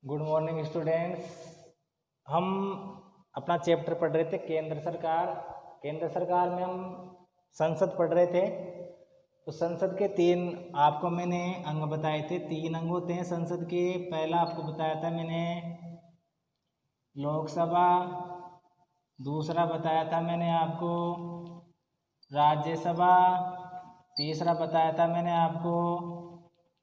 Good morning students. हम अपना chapter पढ़ रहे थे केंद्र सरकार में हम संसद पढ़ रहे थे। तो संसद के तीन आपको मैंने अंग बताए थे। तीन अंग होते हैं संसद के। पहला आपको बताया था मैंने लोकसभा, दूसरा बताया था मैंने आपको राज्यसभा, तीसरा बताया था मैंने आपको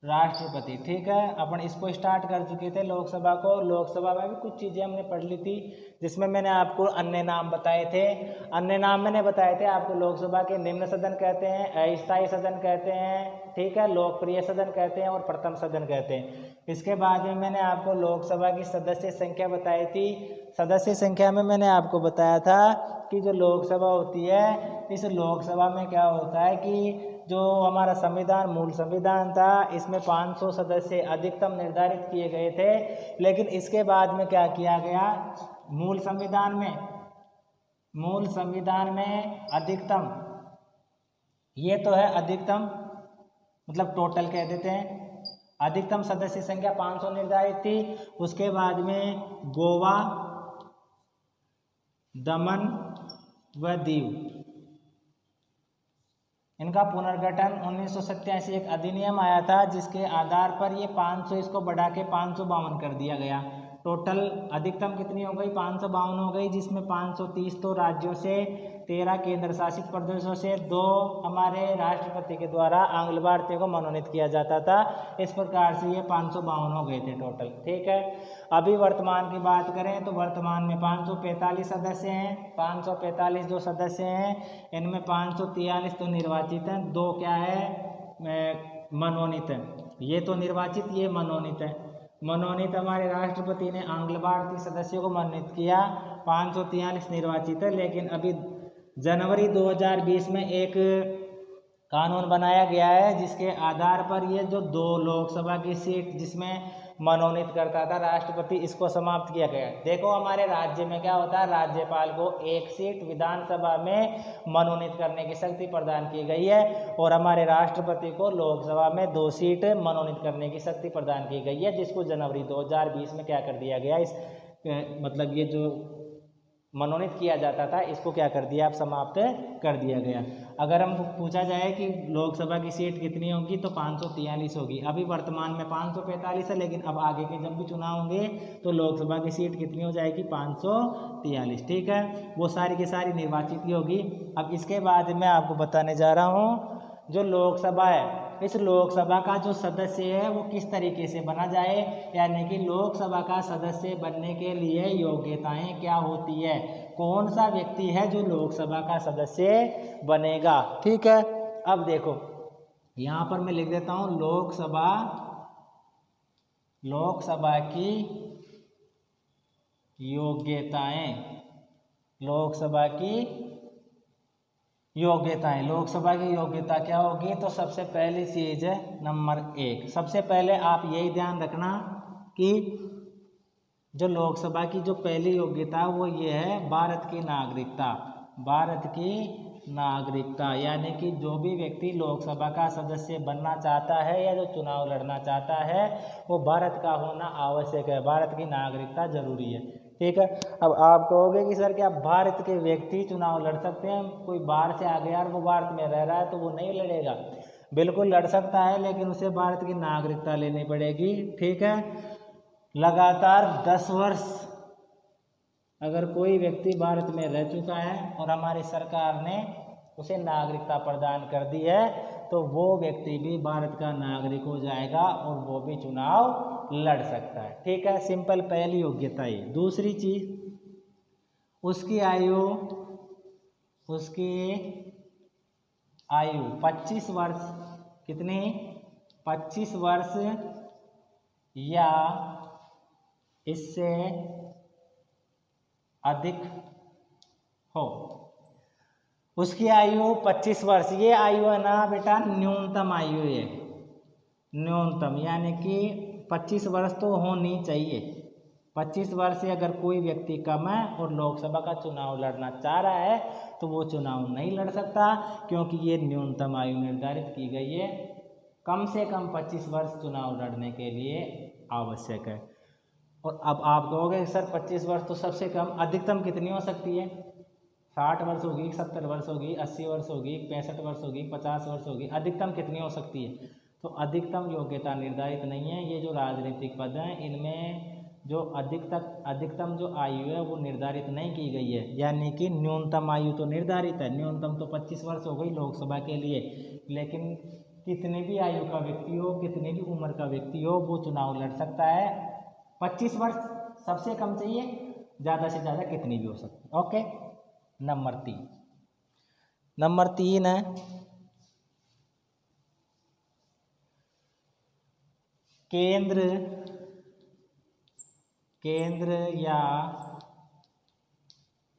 राष्ट्रपति। ठीक है, अपन इसको स्टार्ट कर चुके थे लोकसभा को। लोकसभा में भी कुछ चीज़ें हमने पढ़ ली थी, जिसमें मैंने आपको अन्य नाम बताए थे। अन्य नाम मैंने बताए थे आपको। लोकसभा के निम्न सदन कहते हैं, अस्थायी सदन कहते हैं, ठीक है, लोकप्रिय सदन कहते हैं और प्रथम सदन कहते हैं। इसके बाद में मैंने आपको लोकसभा की सदस्य संख्या बताई थी। सदस्य संख्या में मैंने आपको बताया था कि जो लोकसभा होती है, इस लोकसभा में क्या होता है कि जो हमारा संविधान, मूल संविधान था, इसमें 500 सदस्य अधिकतम निर्धारित किए गए थे। लेकिन इसके बाद में क्या किया गया, मूल संविधान में अधिकतम, ये तो है अधिकतम, मतलब टोटल कह देते हैं, अधिकतम सदस्य संख्या 500 निर्धारित थी। उसके बाद में गोवा, दमन व दीव, इनका पुनर्गठन 1987 एक अधिनियम आया था, जिसके आधार पर ये 500 इसको बढ़ा के 552 कर दिया गया। टोटल अधिकतम कितनी हो गई, 552 हो गई, जिसमें 530 तो राज्यों से, 13 केंद्र शासित प्रदेशों से, 2 हमारे राष्ट्रपति के द्वारा आंग्ल भारतीयों को मनोनीत किया जाता था। इस प्रकार से ये 552 हो गए थे टोटल। ठीक है, अभी वर्तमान की बात करें तो वर्तमान में 545 सदस्य हैं। 545 जो सदस्य हैं, इनमें 543 तो निर्वाचित हैं, 2 क्या है मनोनीत है। ये तो निर्वाचित, ये मनोनीत है। मनोनीत हमारे राष्ट्रपति ने आंग्ल भारतीय सदस्यों को मनोनीत किया, 543 निर्वाचित है। लेकिन अभी जनवरी 2020 में एक कानून बनाया गया है, जिसके आधार पर ये जो 2 लोकसभा की सीट जिसमें मनोनीत करता था राष्ट्रपति, इसको समाप्त किया गया। देखो हमारे राज्य में क्या होता है, राज्यपाल को 1 सीट विधानसभा में मनोनीत करने की शक्ति प्रदान की गई है, और हमारे राष्ट्रपति को लोकसभा में 2 सीट मनोनीत करने की शक्ति प्रदान की गई है, जिसको जनवरी 2020 में क्या कर दिया गया, इस मतलब ये जो मनोनीत किया जाता था, इसको क्या कर दिया, अब समाप्त कर दिया गया। अगर हमको पूछा जाए कि लोकसभा की सीट कितनी होगी, तो 543 होगी। अभी वर्तमान में 545 है, लेकिन अब आगे के जब भी चुनाव होंगे तो लोकसभा की सीट कितनी हो जाएगी, 543। ठीक है, वो सारी की सारी निर्वाचित ही होगी। अब इसके बाद मैं आपको बताने जा रहा हूँ, जो लोकसभा है, इस लोकसभा का जो सदस्य है वो किस तरीके से बना जाए, यानी कि लोकसभा का सदस्य बनने के लिए योग्यताएं क्या होती है, कौन सा व्यक्ति है जो लोकसभा का सदस्य बनेगा। ठीक है, अब देखो यहाँ पर मैं लिख देता हूँ लोकसभा की योग्यताएं। लोकसभा की योग्यता क्या होगी, तो सबसे पहली चीज है नंबर 1। सबसे पहले आप यही ध्यान रखना कि जो लोकसभा की जो पहली योग्यता है वो ये है भारत की नागरिकता। यानी कि जो भी व्यक्ति लोकसभा का सदस्य बनना चाहता है या जो चुनाव लड़ना चाहता है, वो भारत का होना आवश्यक है, भारत की नागरिकता जरूरी है। ठीक है, अब आप कहोगे कि सर क्या भारत के व्यक्ति चुनाव लड़ सकते हैं, कोई बाहर से आ गया और वो भारत में रह रहा है तो वो नहीं लड़ेगा? बिल्कुल लड़ सकता है, लेकिन उसे भारत की नागरिकता लेनी पड़ेगी। ठीक है, लगातार 10 वर्ष अगर कोई व्यक्ति भारत में रह चुका है और हमारी सरकार ने उसे नागरिकता प्रदान कर दी है, तो वो व्यक्ति भी भारत का नागरिक हो जाएगा और वो भी चुनाव लड़ सकता है। ठीक है, सिंपल पहली योग्यता ही। दूसरी चीज, उसकी आयु 25 वर्ष, कितनी, 25 वर्ष या इससे अधिक हो। उसकी आयु 25 वर्ष, ये आयु है ना बेटा, न्यूनतम आयु है, न्यूनतम, यानी कि 25 वर्ष तो होनी चाहिए। 25 वर्ष से अगर कोई व्यक्ति कम है और लोकसभा का चुनाव लड़ना चाह रहा है, तो वो चुनाव नहीं लड़ सकता, क्योंकि ये न्यूनतम आयु निर्धारित की गई है। कम से कम 25 वर्ष चुनाव लड़ने के लिए आवश्यक है। और अब आप कहोगे सर 25 वर्ष तो सबसे कम, अधिकतम कितनी हो सकती है? 60 वर्ष होगी, 70 वर्ष होगी, 80 वर्ष होगी, 65 वर्ष होगी, 50 वर्ष होगी, अधिकतम कितनी हो सकती है? तो अधिकतम योग्यता निर्धारित नहीं है। ये जो राजनीतिक पद हैं इनमें जो अधिकतम जो आयु है वो निर्धारित नहीं की गई है, यानी कि न्यूनतम आयु तो निर्धारित है, न्यूनतम तो 25 वर्ष हो गई लोकसभा के लिए, लेकिन कितने भी आयु का व्यक्ति हो, कितने भी उम्र का व्यक्ति हो, वो चुनाव लड़ सकता है। 25 वर्ष सबसे कम चाहिए, ज़्यादा से ज़्यादा कितनी भी हो सकती है। ओके, नंबर 3 है केंद्र या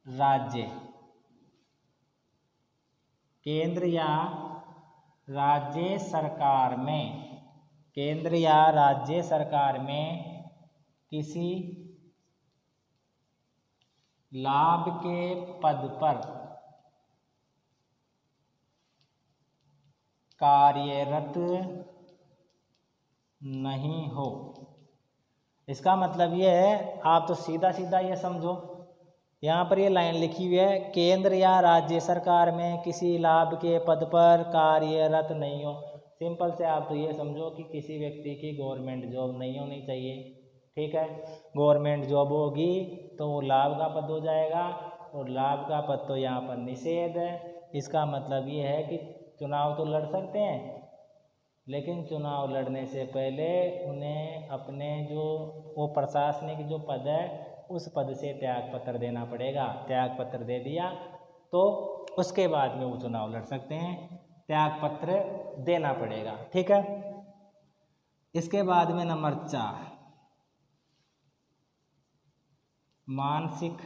राज्य, केंद्र या राज्य सरकार में, केंद्र या राज्य सरकार में किसी लाभ के पद पर कार्यरत नहीं हो। इसका मतलब ये है, आप तो सीधा सीधा ये समझो, यहाँ पर ये लाइन लिखी हुई है, केंद्र या राज्य सरकार में किसी लाभ के पद पर कार्यरत नहीं हो। सिंपल से आप तो ये समझो कि किसी व्यक्ति की गवर्नमेंट जॉब नहीं होनी चाहिए, ठीक है। गवर्नमेंट जॉब होगी तो वो लाभ का पद हो जाएगा, और लाभ का पद तो यहाँ पर निषेध है। इसका मतलब ये है कि चुनाव तो लड़ सकते हैं, लेकिन चुनाव लड़ने से पहले उन्हें अपने जो वो प्रशासनिक जो पद है उस पद से त्याग पत्र देना पड़ेगा। त्याग पत्र दे दिया तो उसके बाद में वो चुनाव लड़ सकते हैं, त्याग पत्र देना पड़ेगा, ठीक है। इसके बाद में नंबर 4, मानसिक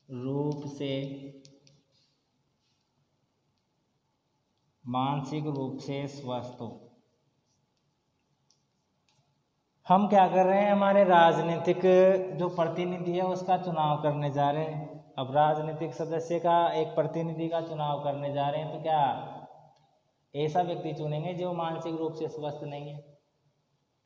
रूप से स्वस्थ हो। हम क्या कर रहे हैं, हमारे राजनीतिक जो प्रतिनिधि है उसका चुनाव करने जा रहे हैं। अब राजनीतिक सदस्य का, एक प्रतिनिधि का चुनाव करने जा रहे हैं, तो क्या ऐसा व्यक्ति चुनेंगे जो मानसिक रूप से स्वस्थ नहीं है?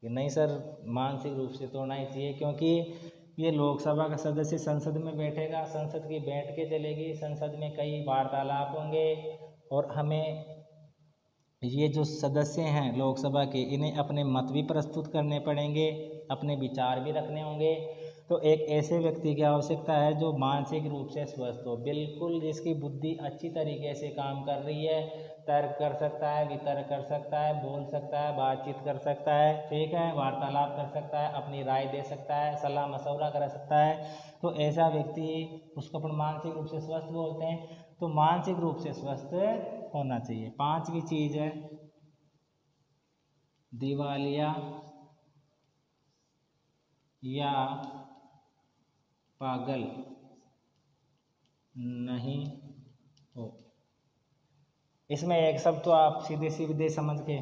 कि नहीं सर, मानसिक रूप से तो होना ही चाहिए, क्योंकि ये लोकसभा का सदस्य संसद में बैठेगा, संसद की बैठकें चलेगी, संसद में कई वार्तालाप होंगे, और हमें ये जो सदस्य हैं लोकसभा के, इन्हें अपने मत भी प्रस्तुत करने पड़ेंगे, अपने विचार भी रखने होंगे। तो एक ऐसे व्यक्ति की आवश्यकता है जो मानसिक रूप से स्वस्थ हो, बिल्कुल जिसकी बुद्धि अच्छी तरीके से काम कर रही है, तर्क कर सकता है, वितर्क कर सकता है, बोल सकता है, बातचीत कर सकता है, ठीक है, वार्तालाप कर सकता है, अपनी राय दे सकता है, सलाह मशवरा कर सकता है। तो ऐसा व्यक्ति, उसको अपन मानसिक रूप से स्वस्थ बोलते हैं। तो मानसिक रूप से स्वस्थ होना चाहिए। 5वीं चीज़ है दिवालिया या पागल नहीं हो। इसमें एक शब्द तो आप सीधे सीधे समझ के,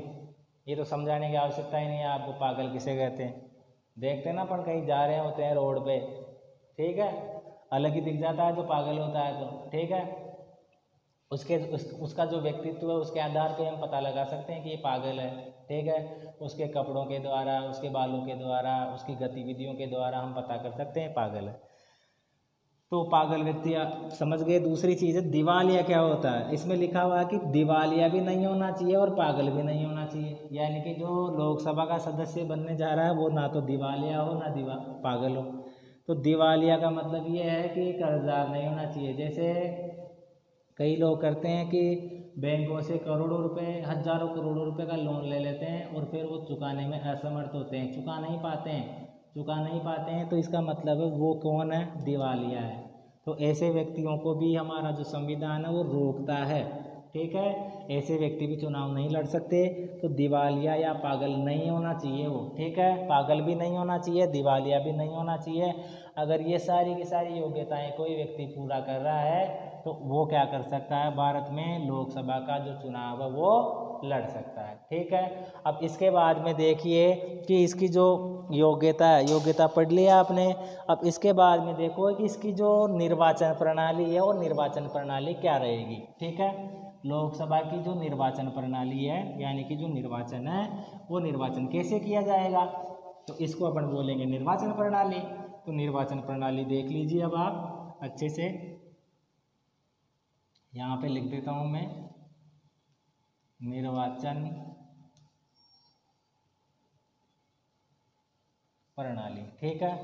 ये तो समझाने की आवश्यकता ही नहीं है आपको पागल किसे कहते हैं। देखते ना, अपन कहीं जा रहे होते हैं रोड पे, ठीक है, अलग ही दिख जाता है जो पागल होता है, तो ठीक है, उसका जो व्यक्तित्व है उसके आधार पे हम पता लगा सकते हैं कि ये पागल है, ठीक है। उसके कपड़ों के द्वारा, उसके बालों के द्वारा, उसकी गतिविधियों के द्वारा हम पता कर सकते हैं पागल है। तो पागल व्यक्ति आप समझ गए। दूसरी चीज़ है दिवालिया क्या होता है। इसमें लिखा हुआ है कि दिवालिया भी नहीं होना चाहिए और पागल भी नहीं होना चाहिए, यानी कि जो लोकसभा का सदस्य बनने जा रहा है वो ना तो दिवालिया हो ना पागल हो। तो दिवालिया का मतलब ये है कि कर्जदार नहीं होना चाहिए। जैसे कई लोग करते हैं कि बैंकों से करोड़ों रुपए, हजारों करोड़ों रुपए का लोन ले लेते हैं और फिर वो चुकाने में असमर्थ होते हैं, चुका नहीं पाते हैं। तो इसका मतलब है वो कौन है, दिवालिया है। तो ऐसे व्यक्तियों को भी हमारा जो संविधान है वो रोकता है, ठीक है। ऐसे व्यक्ति भी चुनाव नहीं लड़ सकते। तो दिवालिया या पागल नहीं होना चाहिए वो, ठीक है। पागल भी नहीं होना चाहिए, दिवालिया भी नहीं होना चाहिए। अगर ये सारी की सारी योग्यताएं कोई व्यक्ति पूरा कर रहा है तो वो क्या कर सकता है, भारत में लोकसभा का जो चुनाव है वो लड़ सकता है, ठीक है। अब इसके बाद में देखिए कि इसकी जो योग्यता है, योग्यता पढ़ लिया आपने। अब इसके बाद में देखो कि इसकी जो निर्वाचन प्रणाली है वो निर्वाचन प्रणाली क्या रहेगी, ठीक है। लोकसभा की जो निर्वाचन प्रणाली है, यानी कि जो निर्वाचन है वो निर्वाचन कैसे किया जाएगा। तो इसको अपन बोलेंगे निर्वाचन प्रणाली। तो निर्वाचन प्रणाली देख लीजिए अब आप अच्छे से, यहाँ पे लिख देता हूँ मैं निर्वाचन प्रणाली, ठीक है।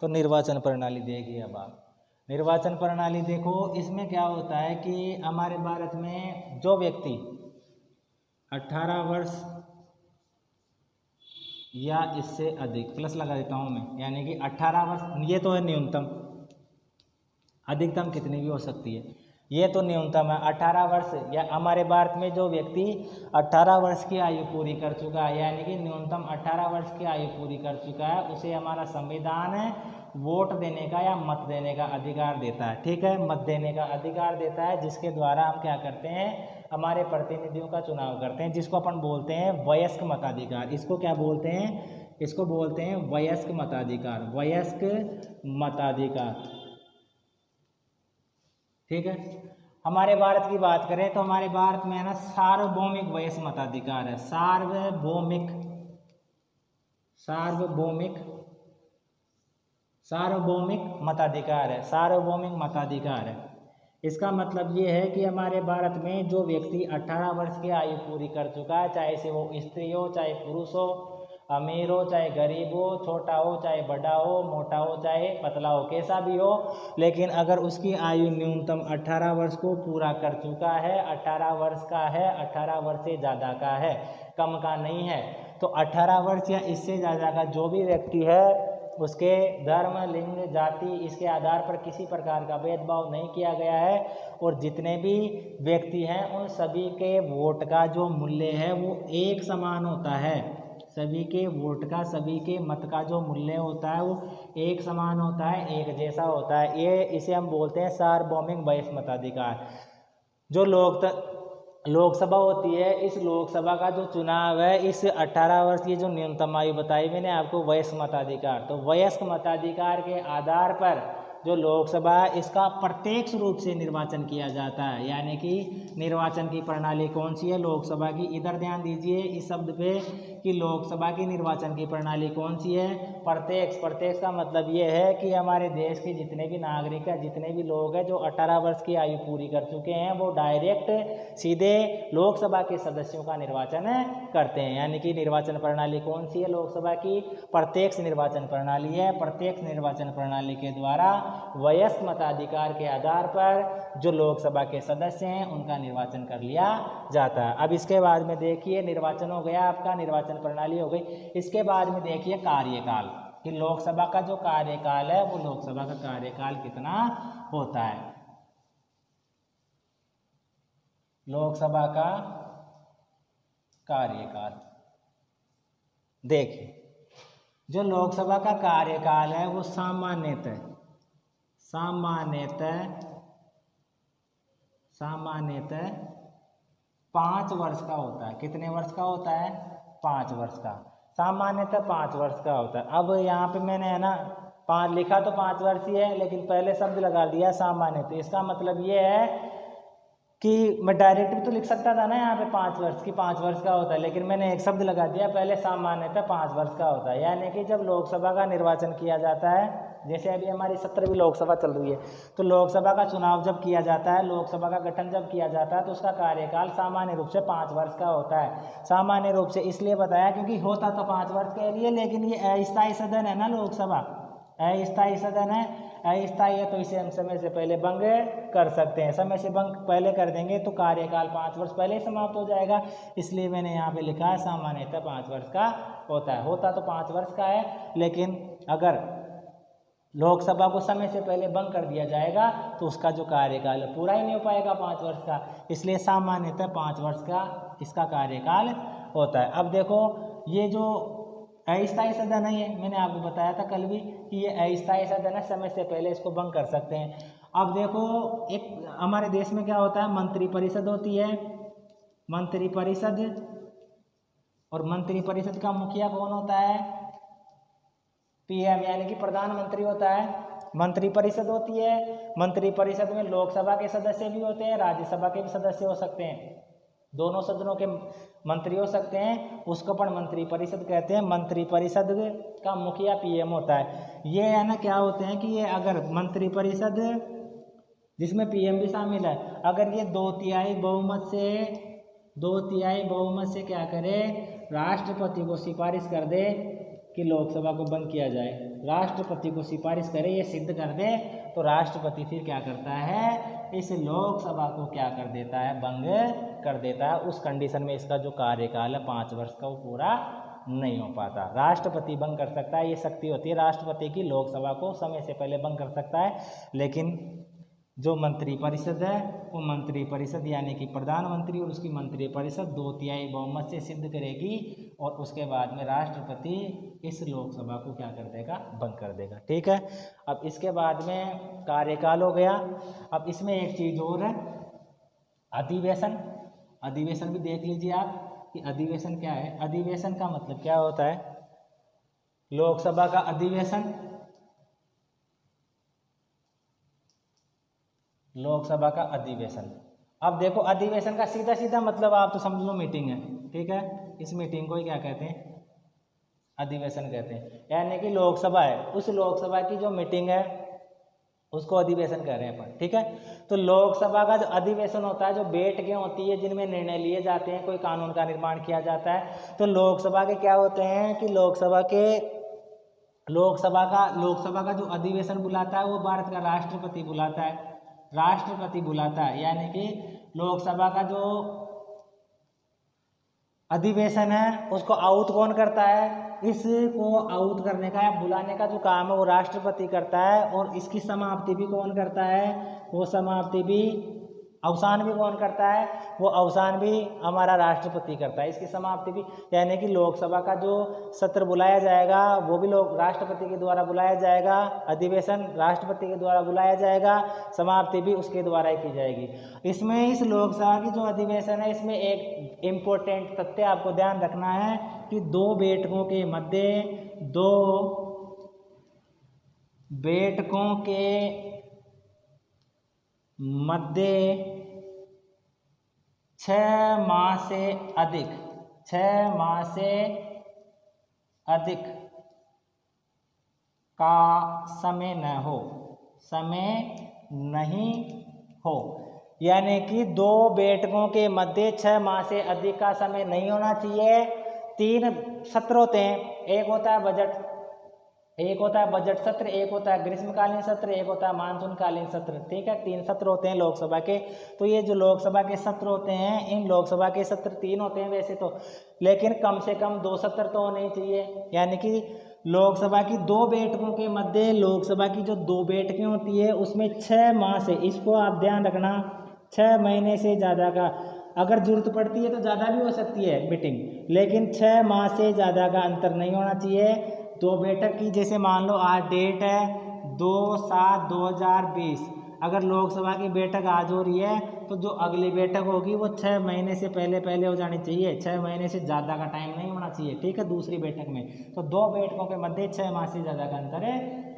तो निर्वाचन प्रणाली देखिए अब आप, निर्वाचन प्रणाली देखो, इसमें क्या होता है कि हमारे भारत में जो व्यक्ति 18 वर्ष या इससे अधिक, प्लस लगा देता हूँ मैं, यानी कि 18 वर्ष, ये तो है न्यूनतम, अधिकतम कितनी भी हो सकती है, ये तो न्यूनतम है 18 वर्ष, या हमारे भारत में जो व्यक्ति 18 वर्ष की आयु पूरी कर चुका है, यानी कि न्यूनतम 18 वर्ष की आयु पूरी कर चुका है, उसे हमारा संविधान वोट देने का या मत देने का अधिकार देता है, ठीक है। मत देने का अधिकार देता है, जिसके द्वारा हम क्या करते हैं, हमारे प्रतिनिधियों का चुनाव करते हैं, जिसको अपन बोलते हैं वयस्क मताधिकार। इसको क्या बोलते हैं, इसको बोलते हैं वयस्क मताधिकार, वयस्क मताधिकार, ठीक है। हमारे भारत की बात करें तो हमारे भारत में है ना सार्वभौमिक वयस्क मताधिकार है, सार्वभौमिक सार्वभौमिक सार्वभौमिक मताधिकार है, सार्वभौमिक मताधिकार है। इसका मतलब ये है कि हमारे भारत में जो व्यक्ति 18 वर्ष की आयु पूरी कर चुका है, चाहे से वो स्त्री हो चाहे पुरुष हो, अमीर हो चाहे गरीब हो, छोटा हो चाहे बड़ा हो, मोटा हो चाहे पतला हो, कैसा भी हो, लेकिन अगर उसकी आयु न्यूनतम 18 वर्ष को पूरा कर चुका है, 18 वर्ष का है, 18 वर्ष से ज़्यादा का है, कम का नहीं है, तो 18 वर्ष या इससे ज़्यादा का जो भी व्यक्ति है, उसके धर्म, लिंग, जाति, इसके आधार पर किसी प्रकार का भेदभाव नहीं किया गया है, और जितने भी व्यक्ति हैं उन सभी के वोट का जो मूल्य है वो एक समान होता है, सभी के वोट का, सभी के मत का जो मूल्य होता है वो एक समान होता है, एक जैसा होता है। ये इसे हम बोलते हैं सार्वभौमिक वयस्क मताधिकार। जो लोकसभा होती है, इस लोकसभा का जो चुनाव है, इस 18 वर्ष की जो न्यूनतम आयु बताई मैंने आपको वयस्क मताधिकार, तो वयस्क मताधिकार के आधार पर जो लोकसभा है इसका प्रत्यक्ष रूप से निर्वाचन किया जाता है, यानी कि निर्वाचन की प्रणाली कौन सी है, लोकसभा की। इधर ध्यान दीजिए इस शब्द पे कि लोकसभा की निर्वाचन की प्रणाली कौन सी है, प्रत्यक्ष। प्रत्यक्ष का मतलब ये है कि हमारे देश के जितने भी नागरिक हैं, जितने भी लोग हैं जो 18 वर्ष की आयु पूरी कर चुके हैं, वो डायरेक्ट सीधे लोकसभा के सदस्यों का निर्वाचन करते हैं। यानी कि निर्वाचन प्रणाली कौन सी है लोकसभा की, प्रत्यक्ष निर्वाचन प्रणाली है। प्रत्यक्ष निर्वाचन प्रणाली के द्वारा वयस्क मताधिकार के आधार पर जो लोकसभा के सदस्य हैं उनका निर्वाचन कर लिया जाता है। अब इसके बाद में देखिए, निर्वाचन हो गया आपका, निर्वाचन प्रणाली हो गई। इसके बाद में देखिए कार्यकाल, कि लोकसभा का जो कार्यकाल है वो लोकसभा का कार्यकाल कितना होता है। लोकसभा का कार्यकाल देखिए, जो लोकसभा का कार्यकाल है वो सामान्यतः 5 वर्ष का होता है। कितने वर्ष का होता है, 5 वर्ष का, सामान्यतः 5 वर्ष का होता है। अब यहाँ पे मैंने है ना 5 लिखा तो 5 वर्ष ही है, लेकिन पहले शब्द लगा दिया सामान्यतः। इसका मतलब ये है कि मैं डायरेक्ट भी तो लिख सकता था ना यहाँ पे 5 वर्ष की, 5 वर्ष का होता है, लेकिन मैंने एक शब्द लगा दिया पहले, सामान्यतः 5 वर्ष का होता है। यानी कि जब लोकसभा का निर्वाचन किया जाता है, जैसे अभी हमारी 17वीं लोकसभा चल रही है, तो लोकसभा का चुनाव जब किया जाता है, लोकसभा का गठन जब किया जाता है, तो उसका कार्यकाल सामान्य रूप से 5 वर्ष का होता है। सामान्य रूप से इसलिए बताया क्योंकि होता तो 5 वर्ष के लिए, लेकिन ये अस्थायी सदन है ना, लोकसभा अस्थायी सदन है, अस्थायी है, तो इसे हम समय से पहले भंग कर सकते हैं। समय से भंग पहले कर देंगे तो कार्यकाल 5 वर्ष पहले ही समाप्त हो जाएगा। इसलिए मैंने यहाँ पे लिखा है सामान्यतः 5 वर्ष का होता है। होता तो 5 वर्ष का है, लेकिन अगर लोकसभा को समय से पहले भंग कर दिया जाएगा तो उसका जो कार्यकाल है पूरा ही नहीं हो पाएगा 5 वर्ष का। इसलिए सामान्यतः 5 वर्ष का इसका कार्यकाल होता है। अब देखो, ये जो अस्थायी सदन है, ये मैंने आपको बताया था कल भी कि ये अस्थायी सदन है, समय से पहले इसको भंग कर सकते हैं। अब देखो, एक हमारे देश में क्या होता है, मंत्रिपरिषद होती है, मंत्रिपरिषद, और मंत्रिपरिषद का मुखिया कौन होता है, पीएम, यानी कि प्रधानमंत्री होता है। मंत्रिपरिषद होती है, मंत्रिपरिषद में लोकसभा के सदस्य भी होते हैं, राज्यसभा के भी सदस्य हो सकते हैं। दोनों सदनों के मंत्री हो सकते हैं, उसको अपन मंत्रिपरिषद कहते हैं। मंत्रिपरिषद का मुखिया पीएम होता है। ये है ना क्या होते हैं कि ये अगर मंत्रिपरिषद जिसमें पीएम भी शामिल है, अगर ये 2/3 बहुमत से क्या करे, राष्ट्रपति को सिफारिश कर दे कि लोकसभा को बंद किया जाए, राष्ट्रपति को सिफारिश करे, ये सिद्ध कर दे, तो राष्ट्रपति फिर क्या करता है, इस लोकसभा को क्या कर देता है, भंग कर देता है। उस कंडीशन में इसका जो कार्यकाल है 5 वर्ष का, वो पूरा नहीं हो पाता। राष्ट्रपति भंग कर सकता है, ये शक्ति होती है राष्ट्रपति की, लोकसभा को समय से पहले भंग कर सकता है। लेकिन जो मंत्रिपरिषद है, वो मंत्रिपरिषद यानी कि प्रधानमंत्री और उसकी मंत्रिपरिषद 2/3 बहुमत से सिद्ध करेगी, और उसके बाद में राष्ट्रपति इस लोकसभा को क्या कर देगा, भंग कर देगा। ठीक है, अब इसके बाद में कार्यकाल हो गया। अब इसमें एक चीज़ और है, अधिवेशन। अधिवेशन भी देख लीजिए आप कि अधिवेशन क्या है। अधिवेशन का मतलब क्या होता है, लोकसभा का अधिवेशन, लोकसभा का अधिवेशन। अब देखो अधिवेशन का सीधा सीधा मतलब आप तो समझ लो मीटिंग है। ठीक है, इस मीटिंग को ही क्या कहते हैं, अधिवेशन कहते हैं। यानी कि लोकसभा है, उस लोकसभा की जो मीटिंग है उसको अधिवेशन कह रहे हैं अपन। ठीक है, तो लोकसभा का जो अधिवेशन होता है, जो बैठकें होती है जिनमें निर्णय लिए जाते हैं, कोई कानून का निर्माण किया जाता है, तो लोकसभा के क्या होते हैं कि लोकसभा का जो अधिवेशन बुलाता है वो भारत का राष्ट्रपति बुलाता है, राष्ट्रपति बुलाता है। यानी कि लोकसभा का जो अधिवेशन है उसको आउट कौन करता है, इसको आउट करने का या बुलाने का जो काम है वो राष्ट्रपति करता है, और इसकी समाप्ति भी कौन करता है, वो समाप्ति भी, अवसान भी कौन करता है, वो अवसान भी हमारा राष्ट्रपति करता है, इसकी समाप्ति भी। यानी कि लोकसभा का जो सत्र बुलाया जाएगा वो भी राष्ट्रपति के द्वारा बुलाया जाएगा, अधिवेशन राष्ट्रपति के द्वारा बुलाया जाएगा, समाप्ति भी उसके द्वारा ही की जाएगी। इसमें इस लोकसभा की जो अधिवेशन है, इसमें एक इम्पोर्टेंट तथ्य आपको ध्यान रखना है कि 2 बैठकों के मध्य 6 माह से अधिक का समय नहीं हो। यानी कि 2 बैठकों के मध्य 6 माह से अधिक का समय नहीं होना चाहिए। 3 सत्र होते हैं, एक होता है बजट सत्र, एक होता है ग्रीष्मकालीन सत्र, एक होता है मानसूनकालीन सत्र। ठीक है, 3 सत्र होते हैं लोकसभा के। तो ये जो लोकसभा के सत्र होते हैं, इन लोकसभा के सत्र 3 होते हैं वैसे तो, लेकिन कम से कम 2 सत्र तो होने ही चाहिए। यानी कि लोकसभा की 2 बैठकों के मध्य, लोकसभा की जो 2 बैठकें होती है उसमें 6 माह से, इसको आप ध्यान रखना, 6 महीने से ज़्यादा का, अगर जरूरत पड़ती है तो ज़्यादा भी हो सकती है मीटिंग, लेकिन 6 माह से ज़्यादा का अंतर नहीं होना चाहिए। 2 बैठक की, जैसे मान लो आज डेट है 2/7/2020, अगर लोकसभा की बैठक आज हो रही है तो जो अगली बैठक होगी वो 6 महीने से पहले हो जानी चाहिए, 6 महीने से ज़्यादा का टाइम नहीं होना चाहिए। ठीक है, दूसरी बैठक में तो 2 बैठकों के मध्य 6 माह से ज़्यादा का अंतर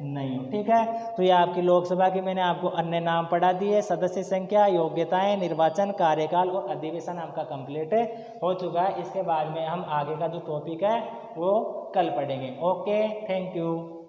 नहीं हो। ठीक है, तो ये आपकी लोकसभा की मैंने आपको अन्य नाम पढ़ा दिए, सदस्य संख्या, योग्यताएं, निर्वाचन, कार्यकाल और अधिवेशन आपका कंप्लीट हो चुका है। इसके बाद में हम आगे का जो टॉपिक है वो कल पढ़ेंगे। Okay, thank you.